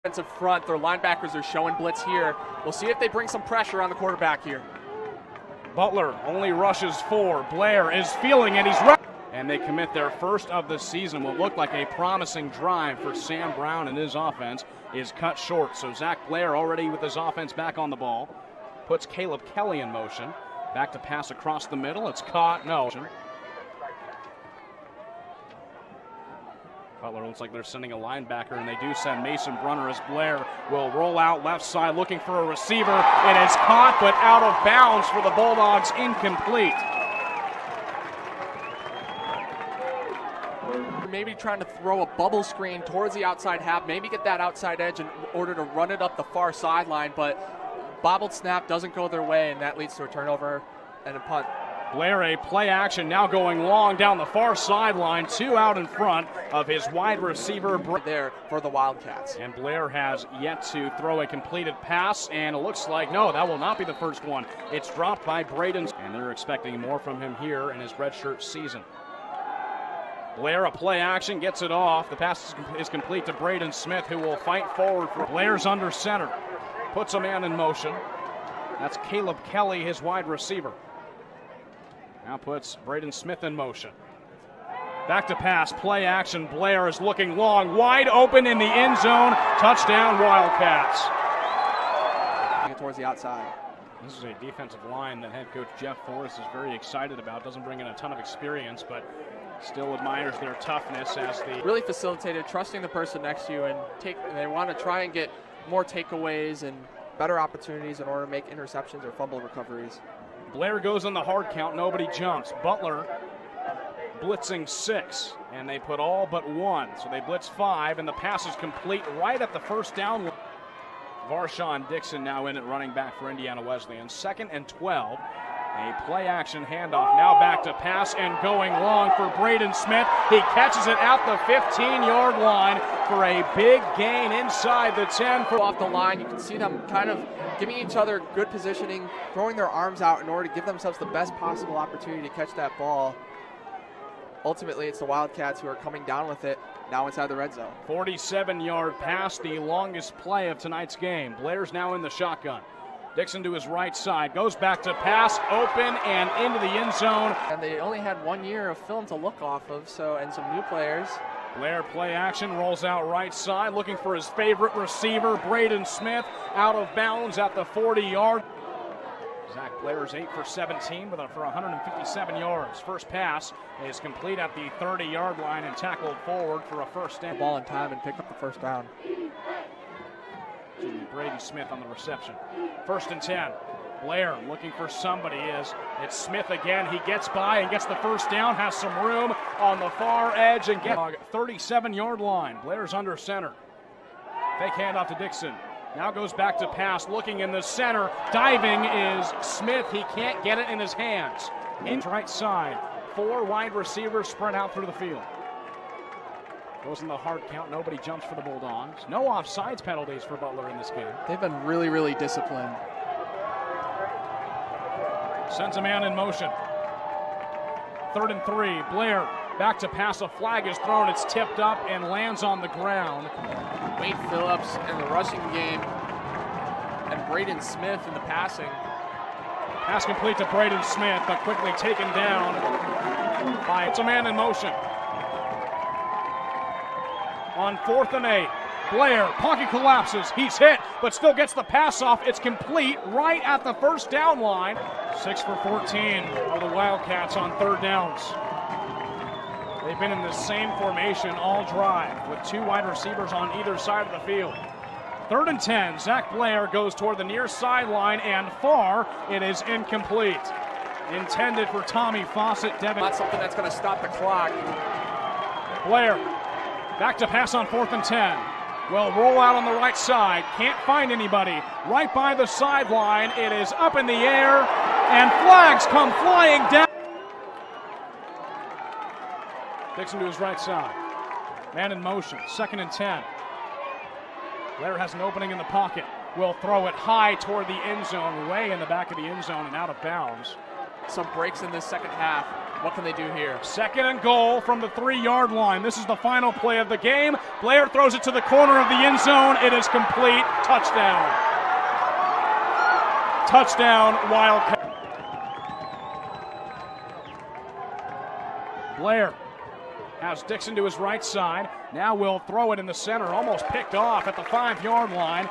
defensive front. Their linebackers are showing blitz here. We'll see if they bring some pressure on the quarterback here. Butler only rushes 4. Blair is feeling it. He's running. And they commit their first of the season. What looked like a promising drive for Sam Brown and his offense is cut short. So Zach Blair already with his offense back on the ball. Puts Caleb Kelly in motion. Back to pass across the middle. It's caught. No. Butler looks like they're sending a linebacker, and they do send Mason Brunner as Blair will roll out left side looking for a receiver. It is caught, but out of bounds for the Bulldogs, incomplete. Maybe trying to throw a bubble screen towards the outside half, maybe get that outside edge in order to run it up the far sideline, but bobbled snap doesn't go their way, and that leads to a turnover and a punt. Blair, a play action now going long down the far sideline, 2 out in front of his wide receiver. There for the Wildcats. And Blair has yet to throw a completed pass, and it looks like, no, that will not be the first one. It's dropped by Brayden, and they're expecting more from him here in his redshirt season. Blair, a play action, gets it off. The pass is complete to Brayden Smith, who will fight forward. Blair's under center, puts a man in motion. That's Caleb Kelly, his wide receiver. Now puts Brayden Smith in motion. Back to pass, play action. Blair is looking long, wide open in the end zone. Touchdown, Wildcats. Towards the outside. This is a defensive line that head coach Jeff Forrest is very excited about. Doesn't bring in a ton of experience, but still admires their toughness as the really facilitated, trusting the person next to you, and they want to try and get more takeaways and better opportunities in order to make interceptions or fumble recoveries. Blair goes on the hard count, nobody jumps. Butler blitzing 6, and they put all but 1. So they blitz 5, and the pass is complete right at the first down. Varshawn Dixon now in at running back for Indiana Wesleyan. 2nd and 12. A play action handoff, now back to pass and going long for Brayden Smith. He catches it at the 15-yard line for a big gain inside the 10. Off the line, you can see them kind of giving each other good positioning, throwing their arms out in order to give themselves the best possible opportunity to catch that ball. Ultimately, it's the Wildcats who are coming down with it now inside the red zone. 47-yard pass, the longest play of tonight's game. Blair's now in the shotgun. Dixon to his right side, goes back to pass, open and into the end zone. And they only had 1 year of film to look off of, and some new players. Blair play action, rolls out right side, looking for his favorite receiver, Brayden Smith, out of bounds at the 40-yard. Zach Blair's 8 for 17 for 157 yards. First pass is complete at the 30-yard line and tackled forward for a first down. Ball in time and pick up the first down. Brady Smith on the reception. 1st and 10. Blair looking for somebody. It's Smith again. He gets by and gets the first down, has some room on the far edge and gets 37-yard line. Blair's under center. Fake handoff to Dixon. Now goes back to pass, looking in the center. Diving is Smith. He can't get it in his hands. In right side. 4 wide receivers spread out through the field. Goes in the hard count. Nobody jumps for the Bulldogs. No offsides penalties for Butler in this game. They've been really, really disciplined. Sends a man in motion. 3rd and 3. Blair back to pass. A flag is thrown. It's tipped up and lands on the ground. Wade Phillips in the rushing game and Brayden Smith in the passing. Pass complete to Brayden Smith, but quickly taken down by it's a man in motion. On 4th and 8, Blair, pocket collapses, he's hit, but still gets the pass off. It's complete right at the first down line. 6 for 14 are the Wildcats on 3rd downs. They've been in the same formation all drive with 2 wide receivers on either side of the field. 3rd and 10, Zach Blair goes toward the near sideline and far. It is incomplete. Intended for Tommy Fawcett. Devin. Not something that's going to stop the clock. Blair. Back to pass on 4th and 10. Will roll out on the right side. Can't find anybody. Right by the sideline. It is up in the air. And flags come flying down. Dixon to his right side. Man in motion. 2nd and 10. Blair has an opening in the pocket. Will throw it high toward the end zone. Way in the back of the end zone and out of bounds. some breaks in this second half. What can they do here? 2nd and goal from the 3-yard line. This is the final play of the game. Blair throws it to the corner of the end zone. It is complete. Touchdown. Touchdown, Wildcat. Blair has Dixon to his right side. Now will throw it in the center. Almost picked off at the 5-yard line.